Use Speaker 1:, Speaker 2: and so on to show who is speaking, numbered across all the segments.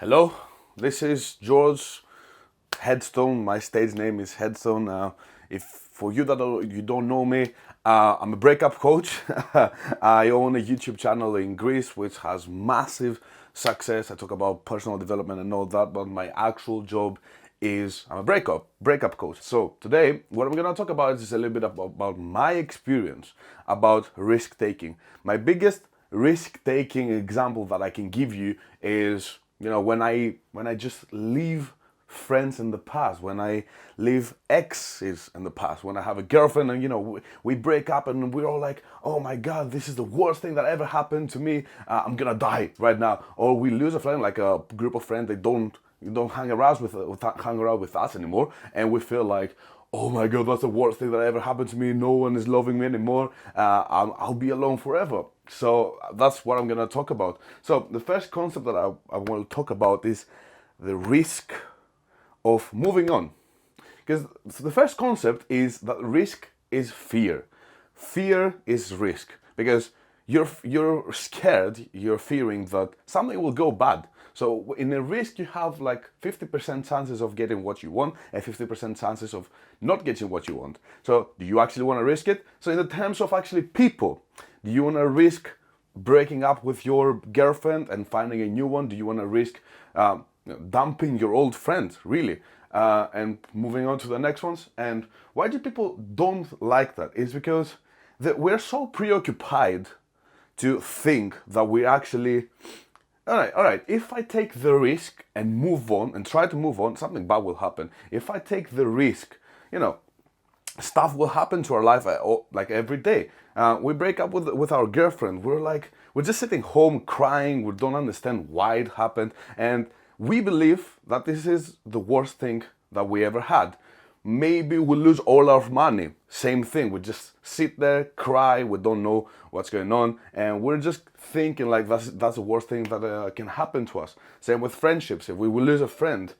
Speaker 1: Hello, this is George Headstone. My stage name is Headstone. If for you that you don't know me, I'm a breakup coach. I own a YouTube channel in Greece which has massive success. I talk about personal development and all that, but my actual job is I'm a breakup coach. So today, what I'm gonna talk about is a little bit about my experience about risk taking. My biggest risk taking example that I can give you is when I just leave friends in the past, when I leave exes in the past, when I have a girlfriend and we break up and we're all like, oh my god, this is the worst thing that ever happened to me, I'm gonna die right now. Or we lose a friend, like a group of friends, they don't hang around with us anymore, and we feel like, oh my god, that's the worst thing that ever happened to me, no one is loving me anymore, I'll be alone forever. So that's what I'm gonna talk about. So the first concept that I want to talk about is the risk of moving on. Because the first concept is that risk is fear. Fear is risk. Because you're scared, you're fearing that something will go bad. So in a risk, you have like 50% chances of getting what you want and 50% chances of not getting what you want. So do you actually want to risk it? So in the terms of actually people, do you want to risk breaking up with your girlfriend and finding a new one? Do you want to risk dumping your old friend, really, and moving on to the next ones? And why do people don't like that? Is because we're so preoccupied to think that we actually, all right, if I take the risk and move on and try to move on, something bad will happen. If I take the risk, stuff will happen to our life like every day. We break up with our girlfriend. We're just sitting home crying. We don't understand why it happened. And we believe that this is the worst thing that we ever had. Maybe we lose all our money. Same thing. We just sit there, cry. We don't know what's going on. And we're just thinking like that's the worst thing that can happen to us. Same with friendships. If we will lose a friend,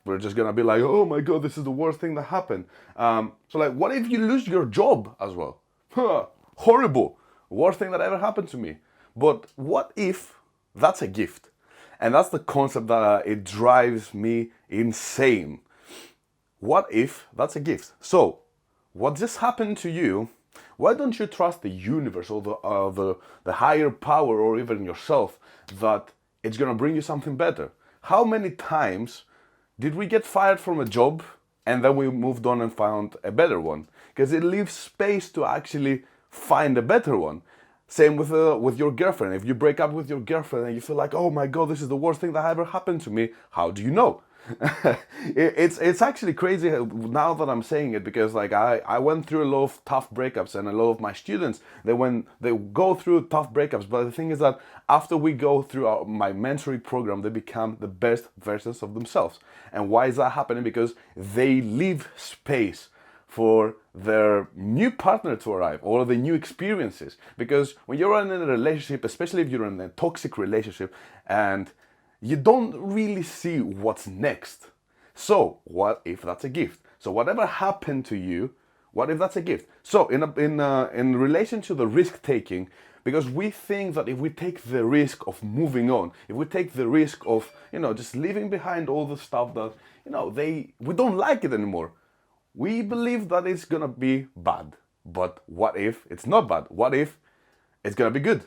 Speaker 1: we're just going to be like, oh my God, this is the worst thing that happened. So like, what if you lose your job as well? Horrible. Worst thing that ever happened to me. But what if that's a gift? And that's the concept that it drives me insane. What if that's a gift? So, what just happened to you, why don't you trust the universe or the higher power or even yourself that it's going to bring you something better? How many times did we get fired from a job and then we moved on and found a better one? Because it leaves space to actually find a better one. Same with your girlfriend. If you break up with your girlfriend and you feel like, oh my God, this is the worst thing that ever happened to me, how do you know? It's actually crazy now that I'm saying it, because like I went through a lot of tough breakups, and a lot of my students, they go through tough breakups, but the thing is that after we go through my mentoring program, they become the best versions of themselves. And why is that happening? Because they leave space for their new partner to arrive, or the new experiences. Because when you're in a relationship, especially if you're in a toxic relationship, and you don't really see what's next. So what if that's a gift? So whatever happened to you, what if that's a gift? So in relation to the risk taking, because we think that if we take the risk of moving on, if we take the risk of just leaving behind all the stuff that we don't like it anymore, we believe that it's gonna be bad. But what if it's not bad? What if it's gonna be good?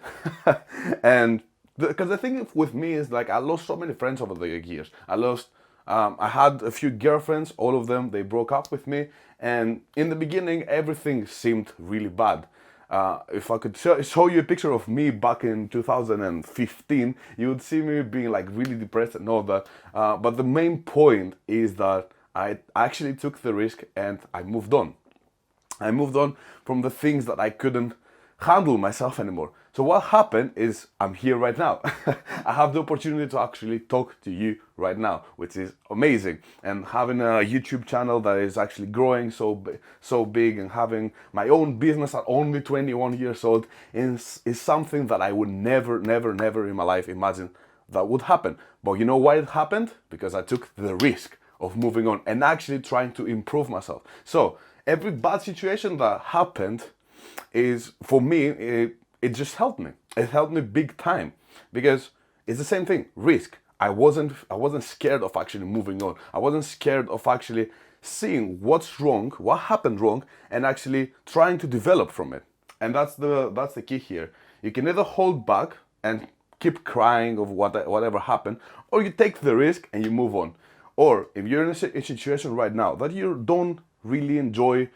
Speaker 1: And because the thing with me is like I lost so many friends over the years. I had a few girlfriends, all of them, they broke up with me. And in the beginning, everything seemed really bad. If I could show you a picture of me back in 2015, you would see me being like really depressed and all that. But the main point is that I actually took the risk and I moved on. I moved on from the things that I couldn't handle myself anymore. So what happened is I'm here right now. I have the opportunity to actually talk to you right now, which is amazing. And having a YouTube channel that is actually growing so big, and having my own business at only 21 years old is something that I would never in my life imagine that would happen. But you know why it happened? Because I took the risk of moving on and actually trying to improve myself. So every bad situation that happened is, for me, it just helped me. It helped me big time, because it's the same thing, risk. I wasn't scared of actually moving on. I wasn't scared of actually seeing what's wrong, what happened wrong, and actually trying to develop from it. And that's the key here. You can either hold back and keep crying of whatever happened, or you take the risk and you move on. Or if you're in a situation right now that you don't really enjoy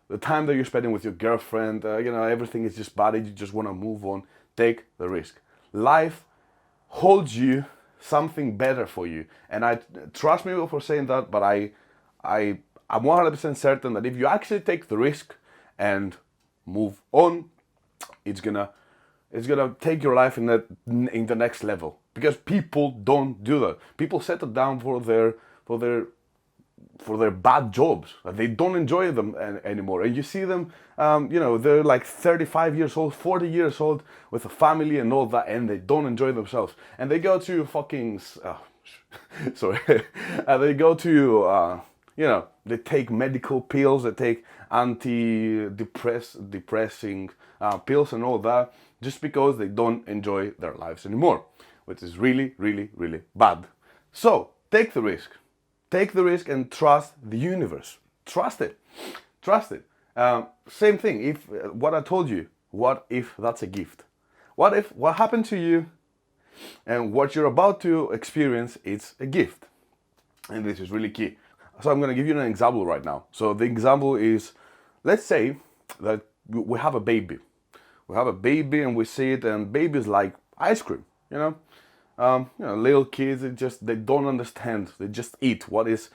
Speaker 1: the time that you're spending with your girlfriend, everything is just bad, you just want to move on, take the risk. Life holds you something better for you. And I trust me for saying that, but I'm 100% certain that if you actually take the risk and move on, it's gonna take your life in the next level. Because people don't do that. People settle down for their bad jobs. They don't enjoy them anymore. And you see them, they're like 35 years old, 40 years old with a family and all that, and they don't enjoy themselves. And they go to fucking, sorry, they go to, they take medical pills, they take depressing pills and all that, just because they don't enjoy their lives anymore, which is really, really, really bad. So take the risk. Take the risk and trust the universe. Trust it. Trust it. Same thing. If what I told you, what if that's a gift? What if what happened to you and what you're about to experience is a gift? And this is really key. So I'm going to give you an example right now. So the example is, let's say that we have a baby. We have a baby and we see it, and babies like ice cream, little kids, they don't understand. They just eat what is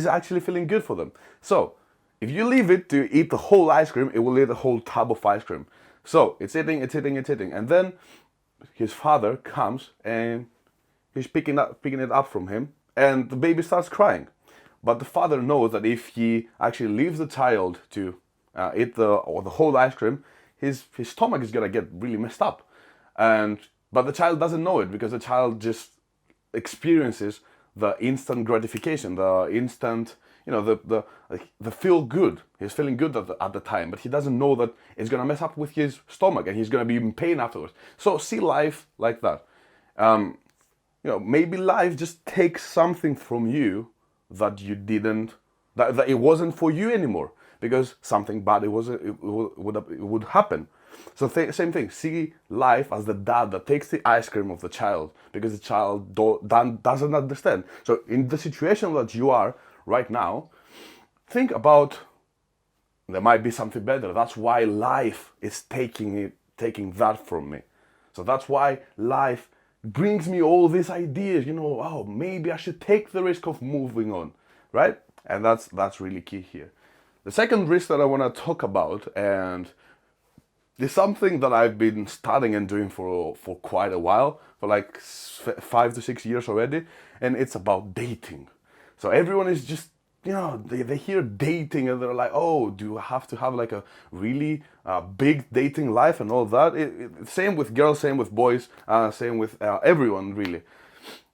Speaker 1: actually feeling good for them. So if you leave it to eat the whole ice cream, it will eat a whole tub of ice cream. So it's eating, and then his father comes and he's picking it up from him, and the baby starts crying. But the father knows that if he actually leaves the child to eat the whole ice cream, his stomach is gonna get really messed up. But the child doesn't know it, because the child just experiences the instant gratification, the instant, the feel good. He's feeling good at the time, but he doesn't know that it's gonna mess up with his stomach and he's gonna be in pain afterwards. So see life like that. Maybe life just takes something from you that you didn't, that it wasn't for you anymore, because something bad it would happen. So same thing. See life as the dad that takes the ice cream of the child, because the child doesn't understand. So in the situation that you are right now, think about, there might be something better. That's why life is taking that from me. So that's why life brings me all these ideas. Oh, maybe I should take the risk of moving on, right? And that's really key here. The second risk that I want to talk about, and it's something that I've been studying and doing for quite a while, for like 5 to 6 years already, and it's about dating. So everyone is just, they hear dating and they're like, oh, do I have to have like a really big dating life and all that? Same with girls, same with boys, same with everyone really.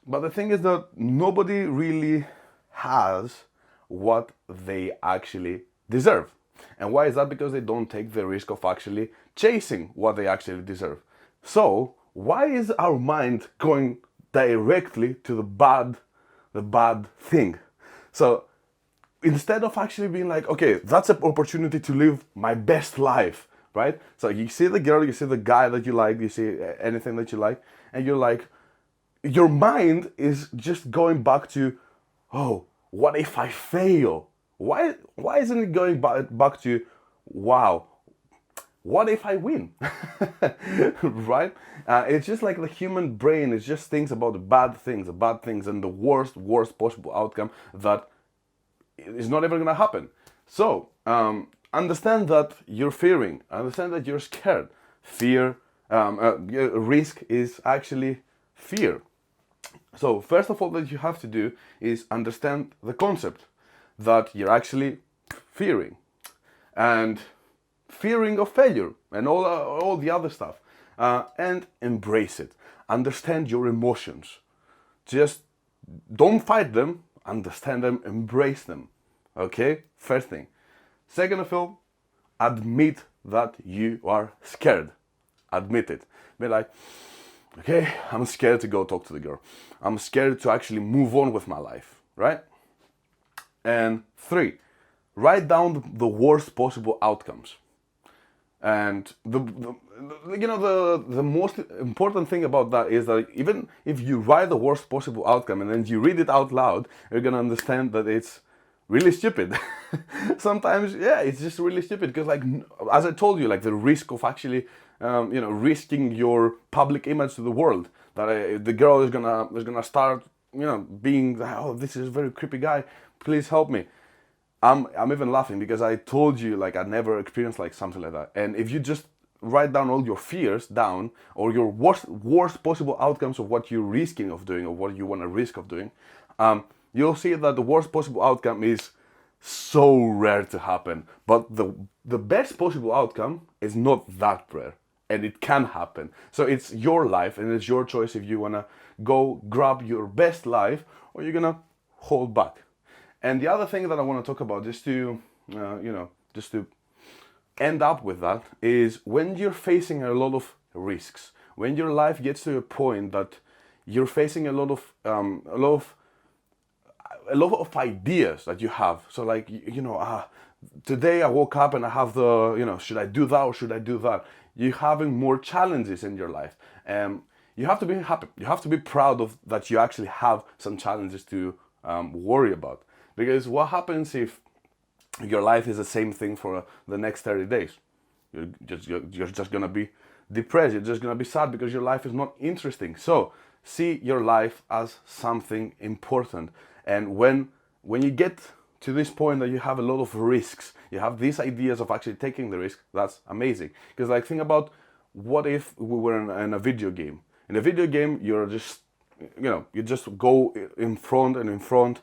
Speaker 1: But the thing is that nobody really has what they actually deserve. And why is that? Because they don't take the risk of actually chasing what they actually deserve. So why is our mind going directly to the bad thing? So instead of actually being like, okay, that's an opportunity to live my best life, right? So you see the girl, you see the guy that you like, you see anything that you like, and you're like, your mind is just going back to, oh, what if I fail? Why isn't it going back to, wow, what if I win? Right? It's just like the human brain, it just thinks about the bad things, and the worst possible outcome that is not ever going to happen. So, understand that you're fearing, understand that you're scared. Risk is actually fear. So, first of all, that you have to do is understand the concept that you're actually fearing, and fearing of failure and all the other stuff, and embrace it. Understand your emotions. Just don't fight them, understand them, embrace them. Okay, first thing. Second of all, admit that you are scared. Admit it. Be like, Okay, I'm scared to go talk to the girl. I'm scared to actually move on with my life, right? And 3, write down the worst possible outcomes. And the most important thing about that is that even if you write the worst possible outcome and then you read it out loud, you're gonna understand that it's really stupid. Sometimes, yeah, it's just really stupid because, like, as I told you, like the risk of actually, risking your public image to the world. That the girl is gonna start, being, oh, this is a very creepy guy. Please help me. I'm even laughing because I told you, like, I never experienced like something like that. And if you just write down all your fears down, or your worst possible outcomes of what you're risking of doing or what you want to risk of doing, you'll see that the worst possible outcome is so rare to happen. But the best possible outcome is not that rare, and it can happen. So it's your life, and it's your choice if you wanna go grab your best life or you're gonna hold back. And the other thing that I want to talk about, just to end up with that, is when you're facing a lot of risks, when your life gets to a point that you're facing a lot of ideas that you have. So, like, today I woke up and I have should I do that or should I do that? You're having more challenges in your life. You have to be happy. You have to be proud of that you actually have some challenges to worry about. Because what happens if your life is the same thing for the next 30 days? You're just gonna be depressed. You're just gonna be sad because your life is not interesting. So see your life as something important. And when you get to this point that you have a lot of risks, you have these ideas of actually taking the risk, that's amazing. Because, like, think about, what if we were in a video game? In a video game, you're just, you just go in front and in front.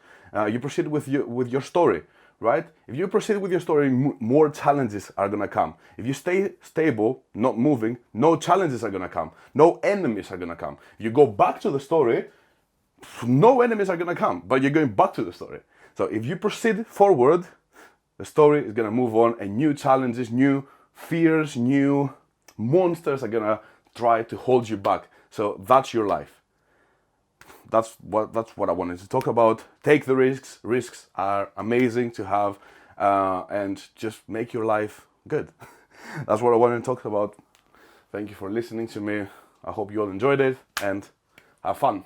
Speaker 1: You proceed with your story, right? If you proceed with your story, more challenges are gonna come. If you stay stable, not moving, no challenges are gonna come. No enemies are gonna come. If you go back to the story, no enemies are gonna come, but you're going back to the story. So if you proceed forward, the story is gonna move on, and new challenges, new fears, new monsters are gonna try to hold you back. So that's your life. That's what I wanted to talk about. Take the risks. Risks are amazing to have, and just make your life good. That's what I wanted to talk about. Thank you for listening to me. I hope you all enjoyed it, and have fun.